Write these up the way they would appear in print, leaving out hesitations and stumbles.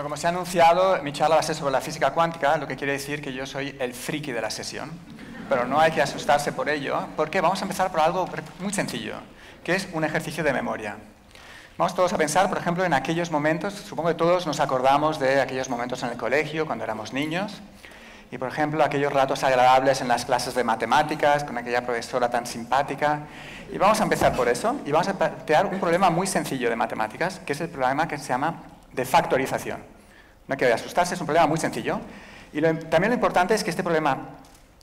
Bueno, como se ha anunciado, mi charla va a ser sobre la física cuántica, lo que quiere decir que yo soy el friki de la sesión. Pero no hay que asustarse por ello, porque vamos a empezar por algo muy sencillo, que es un ejercicio de memoria. Vamos todos a pensar, por ejemplo, en aquellos momentos, supongo que todos nos acordamos de aquellos momentos en el colegio, cuando éramos niños, y por ejemplo, aquellos ratos agradables en las clases de matemáticas, con aquella profesora tan simpática. Y vamos a empezar por eso, y vamos a plantear un problema muy sencillo de matemáticas, que es el problema que se llama de factorización. No hay que asustarse, es un problema muy sencillo. Y también lo importante es que este problema,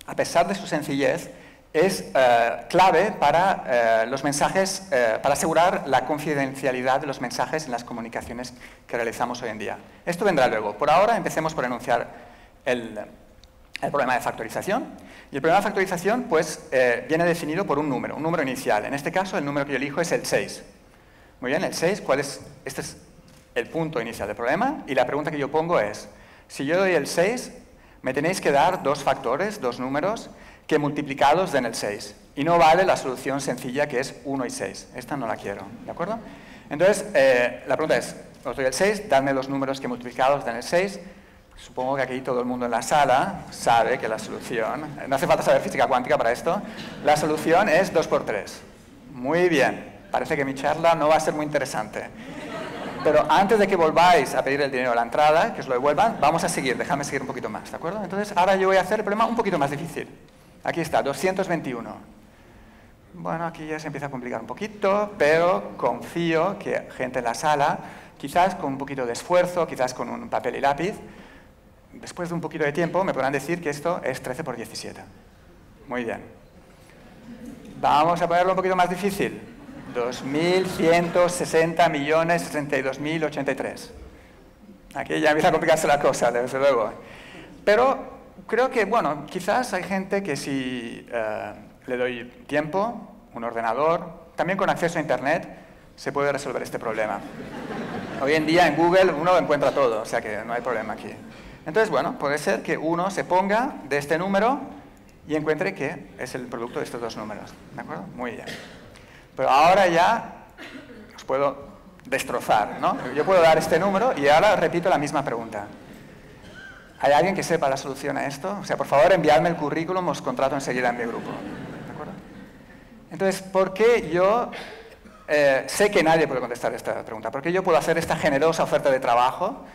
a pesar de su sencillez, es clave para los mensajes, para asegurar la confidencialidad de los mensajes en las comunicaciones que realizamos hoy en día. Esto vendrá luego. Por ahora, empecemos por enunciar el problema de factorización. Y el problema de factorización pues, viene definido por un número inicial. En este caso, el número que yo elijo es el 6. Muy bien, el 6, ¿cuál es? Este es el punto inicial del problema. Y la pregunta que yo pongo es, si yo doy el 6, me tenéis que dar dos factores, dos números, que multiplicados den el 6. Y no vale la solución sencilla que es 1 y 6. Esta no la quiero, ¿de acuerdo? Entonces, la pregunta es, os doy el 6, dadme los números que multiplicados den el 6. Supongo que aquí todo el mundo en la sala sabe que la solución, no hace falta saber física cuántica para esto, la solución es 2 por 3. Muy bien, parece que mi charla no va a ser muy interesante. Pero antes de que volváis a pedir el dinero a la entrada, que os lo devuelvan, vamos a seguir, dejadme seguir un poquito más, ¿de acuerdo? Entonces, ahora yo voy a hacer el problema un poquito más difícil. Aquí está, 221. Bueno, aquí ya se empieza a complicar un poquito, pero confío que gente en la sala, quizás con un poquito de esfuerzo, quizás con un papel y lápiz, después de un poquito de tiempo me podrán decir que esto es 13 por 17. Muy bien. Vamos a ponerlo un poquito más difícil. 2.160.062.083. Aquí ya empieza a complicarse la cosa, desde luego. Pero creo que, bueno, quizás hay gente que si le doy tiempo, un ordenador, también con acceso a Internet, se puede resolver este problema. Hoy en día en Google uno encuentra todo, o sea que no hay problema aquí. Entonces, bueno, puede ser que uno se ponga de este número y encuentre que es el producto de estos dos números. ¿De acuerdo? Muy bien. Pero ahora ya os puedo destrozar, ¿no? Yo puedo dar este número y ahora repito la misma pregunta. ¿Hay alguien que sepa la solución a esto? O sea, por favor, enviadme el currículum, os contrato enseguida en mi grupo. ¿De acuerdo? Entonces, ¿por qué yo sé que nadie puede contestar esta pregunta? ¿Por qué yo puedo hacer esta generosa oferta de trabajo?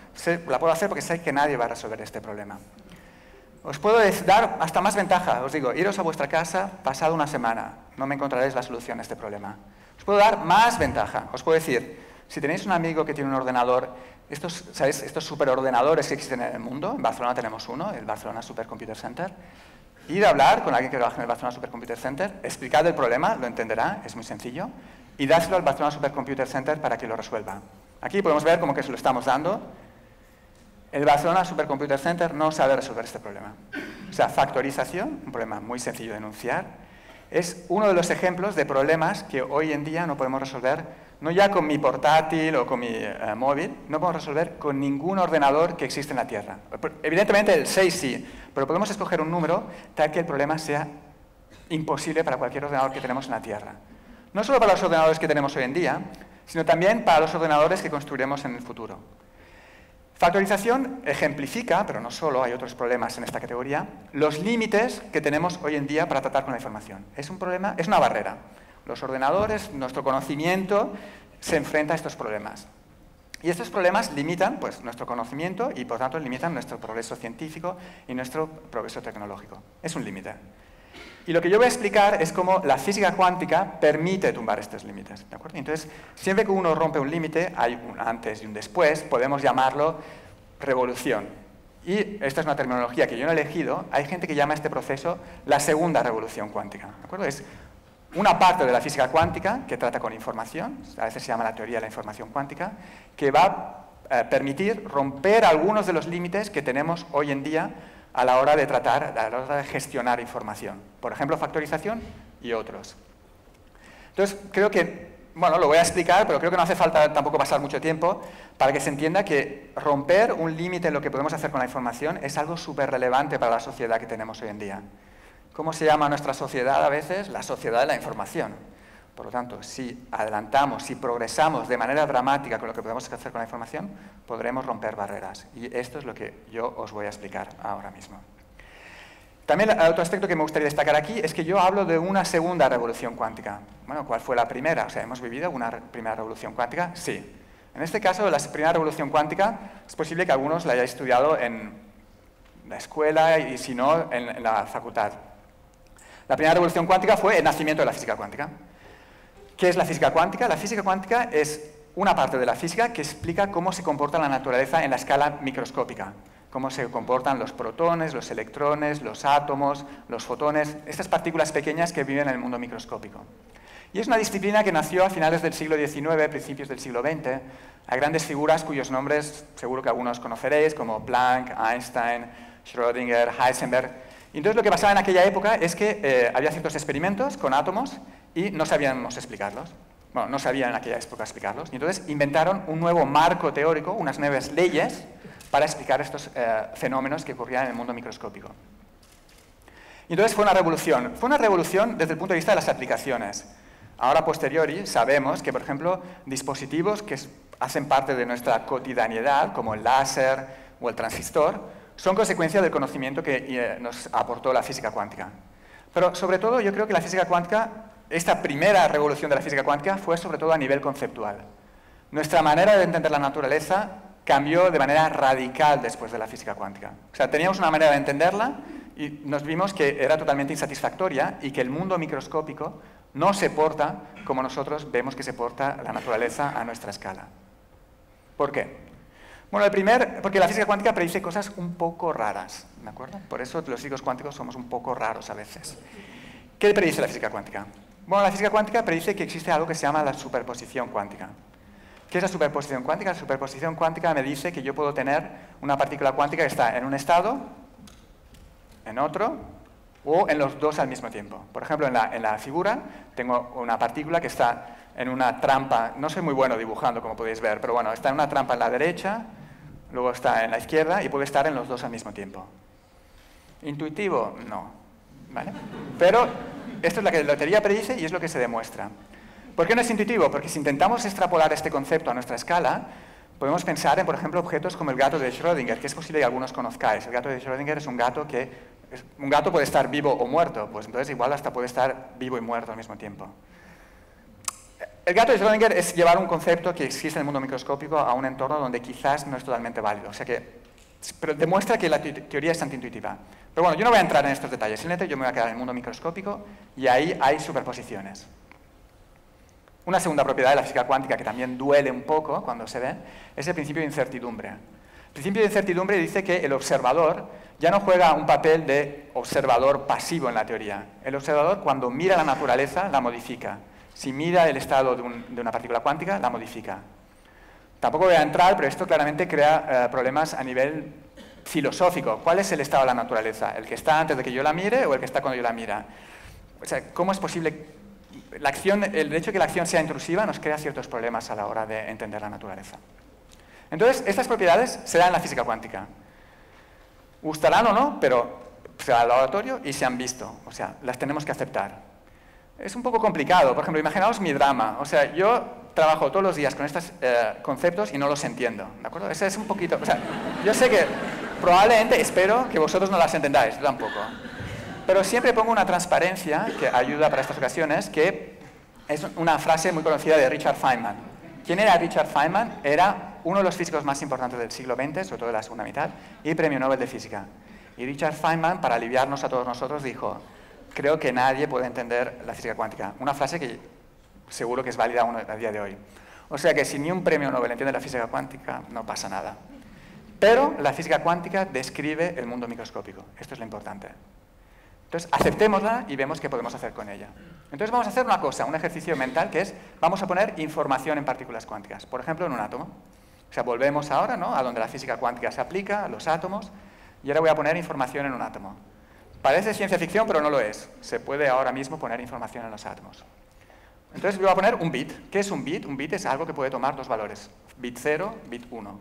La puedo hacer porque sé que nadie va a resolver este problema. Os puedo dar hasta más ventaja. Os digo, iros a vuestra casa pasado una semana. No me encontraréis la solución a este problema. Os puedo dar más ventaja. Os puedo decir, si tenéis un amigo que tiene un ordenador, ¿sabéis? Estos superordenadores que existen en el mundo, en Barcelona tenemos uno, el Barcelona Supercomputer Center. Ir a hablar con alguien que trabaja en el Barcelona Supercomputer Center, explicad el problema, lo entenderá, es muy sencillo, y dárselo al Barcelona Supercomputer Center para que lo resuelva. Aquí podemos ver cómo que se lo estamos dando. El Barcelona Supercomputer Center no sabe resolver este problema. O sea, factorización, un problema muy sencillo de enunciar, es uno de los ejemplos de problemas que hoy en día no podemos resolver, no ya con mi portátil o con mi móvil, no podemos resolver con ningún ordenador que existe en la Tierra. Evidentemente el 6 sí, pero podemos escoger un número tal que el problema sea imposible para cualquier ordenador que tenemos en la Tierra. No solo para los ordenadores que tenemos hoy en día, sino también para los ordenadores que construiremos en el futuro. Factorización ejemplifica, pero no solo, hay otros problemas en esta categoría, los límites que tenemos hoy en día para tratar con la información. Es un problema, es una barrera. Los ordenadores, nuestro conocimiento, se enfrenta a estos problemas. Y estos problemas limitan pues, nuestro conocimiento y, por tanto, limitan nuestro progreso científico y nuestro progreso tecnológico. Es un límite. Y lo que yo voy a explicar es cómo la física cuántica permite tumbar estos límites, ¿de acuerdo? Entonces, siempre que uno rompe un límite, hay un antes y un después, podemos llamarlo revolución. Y esta es una terminología que yo no he elegido, hay gente que llama a este proceso la segunda revolución cuántica, ¿de acuerdo? Es una parte de la física cuántica que trata con información, a veces se llama la teoría de la información cuántica, que va a permitir romper algunos de los límites que tenemos hoy en día a la hora de tratar, a la hora de gestionar información. Por ejemplo, factorización y otros. Entonces, creo que, bueno, lo voy a explicar, pero creo que no hace falta tampoco pasar mucho tiempo para que se entienda que romper un límite en lo que podemos hacer con la información es algo súper relevante para la sociedad que tenemos hoy en día. ¿Cómo se llama nuestra sociedad a veces? La sociedad de la información. Por lo tanto, si adelantamos, si progresamos de manera dramática con lo que podemos hacer con la información, podremos romper barreras. Y esto es lo que yo os voy a explicar ahora mismo. También otro aspecto que me gustaría destacar aquí es que yo hablo de una segunda revolución cuántica. Bueno, ¿cuál fue la primera? O sea, ¿hemos vivido una primera revolución cuántica? Sí. En este caso, la primera revolución cuántica, es posible que algunos la hayáis estudiado en la escuela y si no, en la facultad. La primera revolución cuántica fue el nacimiento de la física cuántica. ¿Qué es la física cuántica? La física cuántica es una parte de la física que explica cómo se comporta la naturaleza en la escala microscópica. Cómo se comportan los protones, los electrones, los átomos, los fotones, estas partículas pequeñas que viven en el mundo microscópico. Y es una disciplina que nació a finales del siglo XIX, principios del siglo XX. Hay grandes figuras cuyos nombres seguro que algunos conoceréis, como Planck, Einstein, Schrödinger, Heisenberg. Y entonces lo que pasaba en aquella época es que había ciertos experimentos con átomos y no sabíamos explicarlos. Bueno, no sabían en aquella época explicarlos. Y entonces inventaron un nuevo marco teórico, unas nuevas leyes, para explicar estos fenómenos que ocurrían en el mundo microscópico. Y entonces fue una revolución. Fue una revolución desde el punto de vista de las aplicaciones. Ahora, a posteriori, sabemos que, por ejemplo, dispositivos que hacen parte de nuestra cotidianidad, como el láser o el transistor, son consecuencia del conocimiento que nos aportó la física cuántica. Pero, sobre todo, yo creo que la física cuántica, esta primera revolución de la física cuántica, fue sobre todo a nivel conceptual. Nuestra manera de entender la naturaleza cambió de manera radical después de la física cuántica. O sea, teníamos una manera de entenderla y nos vimos que era totalmente insatisfactoria y que el mundo microscópico no se porta como nosotros vemos que se porta la naturaleza a nuestra escala. ¿Por qué? Bueno, porque la física cuántica predice cosas un poco raras, ¿de acuerdo? Por eso los físicos cuánticos somos un poco raros a veces. ¿Qué predice la física cuántica? Bueno, la física cuántica predice que existe algo que se llama la superposición cuántica. ¿Qué es la superposición cuántica? La superposición cuántica me dice que yo puedo tener una partícula cuántica que está en un estado, en otro, o en los dos al mismo tiempo. Por ejemplo, en la figura tengo una partícula que está en una trampa, no soy muy bueno dibujando, como podéis ver, pero bueno, está en una trampa en la derecha, luego está en la izquierda y puede estar en los dos al mismo tiempo. ¿Intuitivo? No. ¿Vale? Pero esto es lo que la teoría predice y es lo que se demuestra. ¿Por qué no es intuitivo? Porque si intentamos extrapolar este concepto a nuestra escala, podemos pensar en, por ejemplo, objetos como el gato de Schrödinger, que es posible que algunos conozcáis. El gato de Schrödinger es un gato que... Un gato puede estar vivo o muerto, pues entonces igual hasta puede estar vivo y muerto al mismo tiempo. El gato de Schrödinger es llevar un concepto que existe en el mundo microscópico a un entorno donde quizás no es totalmente válido. O sea que, pero demuestra que la teoría es antiintuitiva. Pero bueno, yo no voy a entrar en estos detalles. Simplemente yo me voy a quedar en el mundo microscópico y ahí hay superposiciones. Una segunda propiedad de la física cuántica que también duele un poco cuando se ve es el principio de incertidumbre. El principio de incertidumbre dice que el observador ya no juega un papel de observador pasivo en la teoría. El observador, cuando mira la naturaleza, la modifica. Si mira el estado de una partícula cuántica, la modifica. Tampoco voy a entrar, pero esto claramente crea problemas a nivel filosófico. ¿Cuál es el estado de la naturaleza? ¿El que está antes de que yo la mire o el que está cuando yo la mira? O sea, ¿cómo es posible? El hecho de que la acción sea intrusiva nos crea ciertos problemas a la hora de entender la naturaleza. Entonces, estas propiedades se dan en la física cuántica. Gustarán o no, pero se va al laboratorio y se han visto. O sea, las tenemos que aceptar. Es un poco complicado. Por ejemplo, imaginaos mi drama. O sea, yo trabajo todos los días con estos conceptos y no los entiendo. ¿De acuerdo? Ese es un poquito... O sea, yo sé que probablemente, espero que vosotros no las entendáis, yo tampoco. Pero siempre pongo una transparencia que ayuda para estas ocasiones, que es una frase muy conocida de Richard Feynman. ¿Quién era Richard Feynman? Era uno de los físicos más importantes del siglo XX, sobre todo de la segunda mitad, y premio Nobel de Física. Y Richard Feynman, para aliviarnos a todos nosotros, dijo: creo que nadie puede entender la física cuántica. Una frase que seguro que es válida aún a día de hoy. O sea que si ni un premio Nobel entiende la física cuántica, no pasa nada. Pero la física cuántica describe el mundo microscópico. Esto es lo importante. Entonces, aceptémosla y vemos qué podemos hacer con ella. Entonces, vamos a hacer una cosa, un ejercicio mental, que es, vamos a poner información en partículas cuánticas. Por ejemplo, en un átomo. O sea, volvemos ahora, ¿no?, a donde la física cuántica se aplica, a los átomos, y ahora voy a poner información en un átomo. Parece ciencia ficción, pero no lo es. Se puede ahora mismo poner información en los átomos. Entonces, voy a poner un bit. ¿Qué es un bit? Un bit es algo que puede tomar dos valores. Bit 0, bit 1.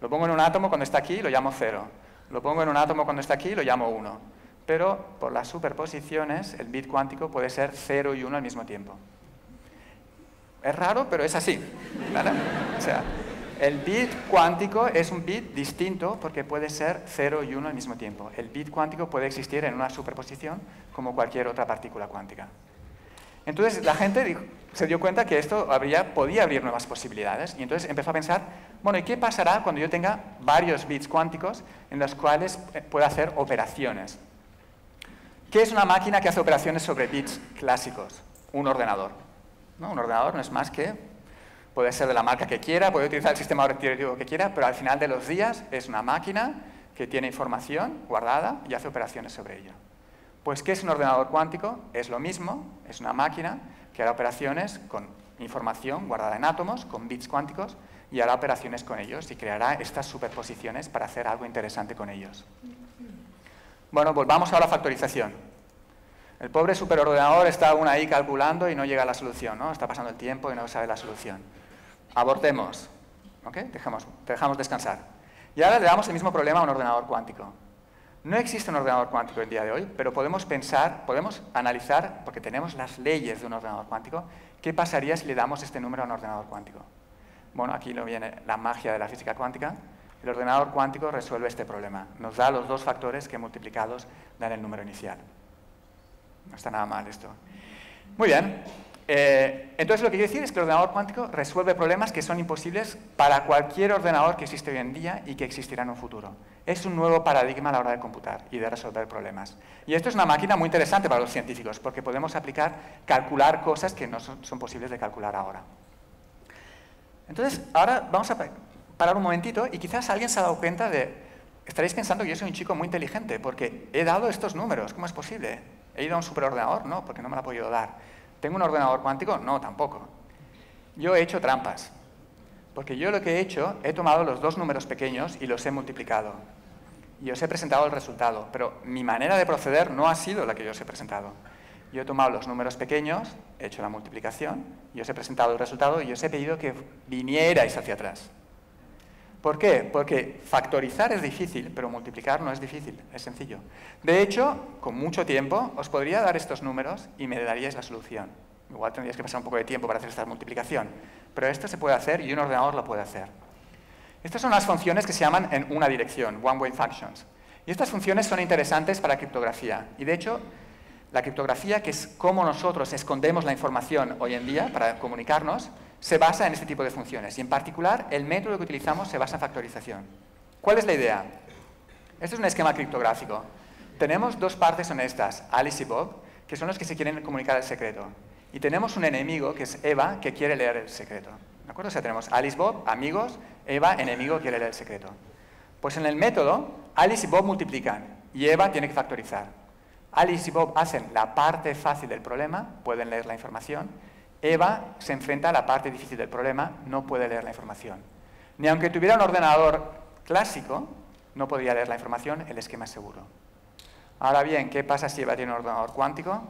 Lo pongo en un átomo cuando está aquí, lo llamo 0. Lo pongo en un átomo cuando está aquí, lo llamo 1. Pero por las superposiciones, el bit cuántico puede ser 0 y 1 al mismo tiempo. Es raro, pero es así, ¿vale? O sea, el bit cuántico es un bit distinto porque puede ser 0 y 1 al mismo tiempo. El bit cuántico puede existir en una superposición como cualquier otra partícula cuántica. Entonces la gente se dio cuenta que esto podía abrir nuevas posibilidades y entonces empezó a pensar, bueno, ¿y qué pasará cuando yo tenga varios bits cuánticos en los cuales pueda hacer operaciones? ¿Qué es una máquina que hace operaciones sobre bits clásicos? Un ordenador, ¿no? Un ordenador no es más que... Puede ser de la marca que quiera, puede utilizar el sistema operativo que quiera, pero al final de los días es una máquina que tiene información guardada y hace operaciones sobre ella. Pues, ¿qué es un ordenador cuántico? Es lo mismo, es una máquina que hará operaciones con información guardada en átomos, con bits cuánticos, y hará operaciones con ellos y creará estas superposiciones para hacer algo interesante con ellos. Bueno, volvamos ahora a la factorización. El pobre superordenador está aún ahí calculando y no llega a la solución, ¿no? Está pasando el tiempo y no sabe la solución. Abortemos, ¿ok? Dejamos descansar. Y ahora le damos el mismo problema a un ordenador cuántico. No existe un ordenador cuántico el día de hoy, pero podemos pensar, podemos analizar, porque tenemos las leyes de un ordenador cuántico, qué pasaría si le damos este número a un ordenador cuántico. Bueno, aquí no viene la magia de la física cuántica. El ordenador cuántico resuelve este problema. Nos da los dos factores que multiplicados dan el número inicial. No está nada mal esto. Muy bien. Entonces lo que quiero decir es que el ordenador cuántico resuelve problemas que son imposibles para cualquier ordenador que existe hoy en día y que existirá en un futuro. Es un nuevo paradigma a la hora de computar y de resolver problemas. Y esto es una máquina muy interesante para los científicos porque podemos calcular cosas que no son posibles de calcular ahora. Entonces, ahora vamos a parar un momentito y quizás alguien se ha dado cuenta estaréis pensando que yo soy un chico muy inteligente porque he dado estos números. ¿Cómo es posible? ¿He ido a un superordenador? No, porque no me lo ha podido dar. ¿Tengo un ordenador cuántico? No, tampoco. Yo he hecho trampas. Porque yo lo que he hecho, he tomado los dos números pequeños y los he multiplicado. Y os he presentado el resultado. Pero mi manera de proceder no ha sido la que yo os he presentado. Yo he tomado los números pequeños, he hecho la multiplicación, y os he presentado el resultado y os he pedido que vinierais hacia atrás. ¿Por qué? Porque factorizar es difícil, pero multiplicar no es difícil, es sencillo. De hecho, con mucho tiempo, os podría dar estos números y me daríais la solución. Igual tendríais que pasar un poco de tiempo para hacer esta multiplicación, pero esto se puede hacer y un ordenador lo puede hacer. Estas son las funciones que se llaman en una dirección, one-way functions. Y estas funciones son interesantes para criptografía. Y de hecho, la criptografía, que es cómo nosotros escondemos la información hoy en día para comunicarnos, se basa en este tipo de funciones. Y en particular, el método que utilizamos se basa en factorización. ¿Cuál es la idea? Este es un esquema criptográfico. Tenemos dos partes honestas, Alice y Bob, que son los que se quieren comunicar el secreto. Y tenemos un enemigo, que es Eva, que quiere leer el secreto. ¿De acuerdo? O sea, tenemos Alice, Bob, amigos, Eva, enemigo, quiere leer el secreto. Pues en el método, Alice y Bob multiplican y Eva tiene que factorizar. Alice y Bob hacen la parte fácil del problema, pueden leer la información. Eva se enfrenta a la parte difícil del problema, no puede leer la información. Ni aunque tuviera un ordenador clásico, no podría leer la información, el esquema es seguro. Ahora bien, ¿qué pasa si Eva tiene un ordenador cuántico?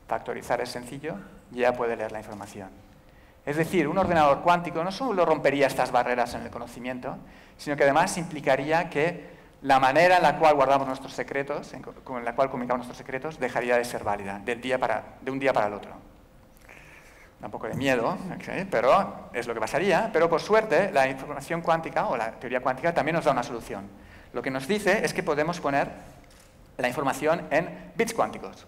Factorizar es sencillo y ella puede leer la información. Es decir, un ordenador cuántico no solo rompería estas barreras en el conocimiento, sino que además implicaría que la manera en la cual guardamos nuestros secretos, en la cual comunicamos nuestros secretos, dejaría de ser válida de un día para el otro. Da un poco de miedo, ¿okay? Pero es lo que pasaría. Pero por suerte, la información cuántica o la teoría cuántica también nos da una solución. Lo que nos dice es que podemos poner la información en bits cuánticos.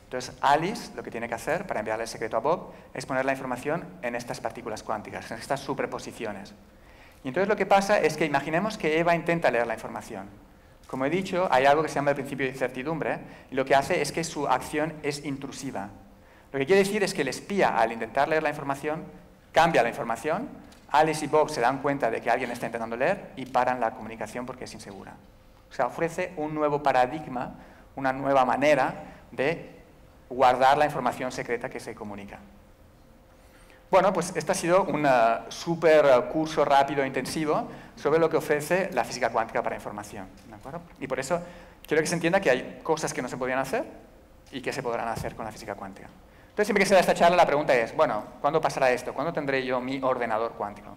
Entonces, Alice lo que tiene que hacer para enviarle el secreto a Bob es poner la información en estas partículas cuánticas, en estas superposiciones. Y entonces lo que pasa es que imaginemos que Eva intenta leer la información. Como he dicho, hay algo que se llama el principio de incertidumbre, y lo que hace es que su acción es intrusiva. Lo que quiere decir es que el espía, al intentar leer la información, cambia la información, Alice y Bob se dan cuenta de que alguien está intentando leer y paran la comunicación porque es insegura. O sea, ofrece un nuevo paradigma, una nueva manera de guardar la información secreta que se comunica. Bueno, pues este ha sido un súper curso rápido e intensivo sobre lo que ofrece la física cuántica para información, ¿de acuerdo? Y por eso quiero que se entienda que hay cosas que no se podían hacer y que se podrán hacer con la física cuántica. Entonces, siempre que se da esta charla, la pregunta es, bueno, ¿cuándo pasará esto? ¿Cuándo tendré yo mi ordenador cuántico?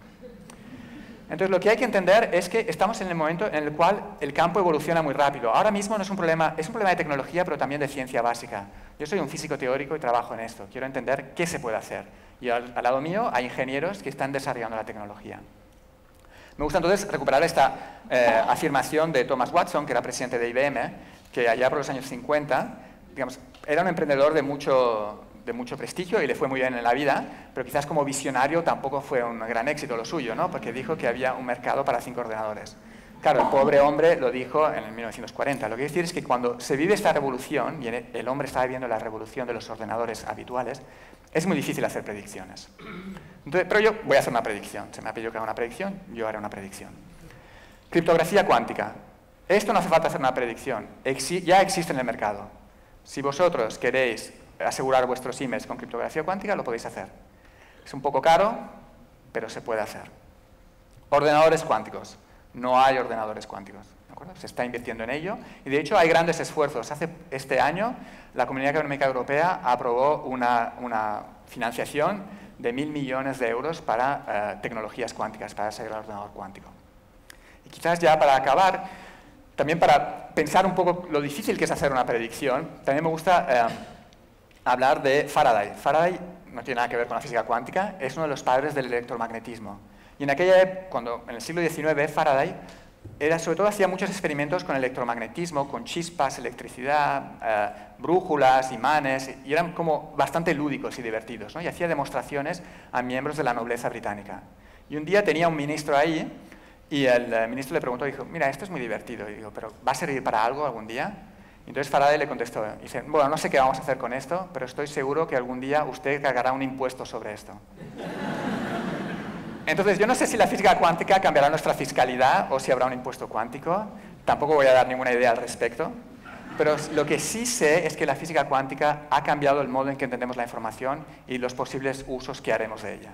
Entonces, lo que hay que entender es que estamos en el momento en el cual el campo evoluciona muy rápido. Ahora mismo no es un problema de tecnología, pero también de ciencia básica. Yo soy un físico teórico y trabajo en esto. Quiero entender qué se puede hacer. Y al lado mío hay ingenieros que están desarrollando la tecnología. Me gusta entonces recuperar esta afirmación de Thomas Watson, que era presidente de IBM, que allá por los años 50, digamos, era un emprendedor de mucho prestigio y le fue muy bien en la vida, pero quizás como visionario tampoco fue un gran éxito lo suyo, ¿no? Porque dijo que había un mercado para 5 ordenadores. Claro, el pobre hombre lo dijo en el 1940. Lo que quiere decir es que cuando se vive esta revolución, y el hombre está viviendo la revolución de los ordenadores habituales, es muy difícil hacer predicciones. Entonces, pero yo voy a hacer una predicción. Se me ha pedido que haga una predicción, yo haré una predicción. Criptografía cuántica. Esto no hace falta hacer una predicción. Ya existe en el mercado. Si vosotros queréis asegurar vuestros emails con criptografía cuántica, lo podéis hacer. Es un poco caro, pero se puede hacer. Ordenadores cuánticos. No hay ordenadores cuánticos, ¿de acuerdo? Se está invirtiendo en ello y de hecho hay grandes esfuerzos. Este año la Comunidad Económica Europea aprobó una financiación de 1.000 millones de euros para tecnologías cuánticas, para desarrollar el ordenador cuántico. Y quizás ya para acabar, también para pensar un poco lo difícil que es hacer una predicción, también me gusta hablar de Faraday. Faraday no tiene nada que ver con la física cuántica, es uno de los padres del electromagnetismo. Y en aquella época, en el siglo XIX, Faraday sobre todo hacía muchos experimentos con electromagnetismo, con chispas, electricidad, brújulas, imanes, y eran como bastante lúdicos y divertidos, ¿no? Y hacía demostraciones a miembros de la nobleza británica. Y un día tenía un ministro ahí, y el ministro le preguntó, dijo, mira, esto es muy divertido. Y digo, ¿pero va a servir para algo algún día? Y entonces Faraday le contestó, dice, bueno, no sé qué vamos a hacer con esto, pero estoy seguro que algún día usted cargará un impuesto sobre esto. Entonces, yo no sé si la física cuántica cambiará nuestra fiscalidad o si habrá un impuesto cuántico. Tampoco voy a dar ninguna idea al respecto. Pero lo que sí sé es que la física cuántica ha cambiado el modo en que entendemos la información y los posibles usos que haremos de ella.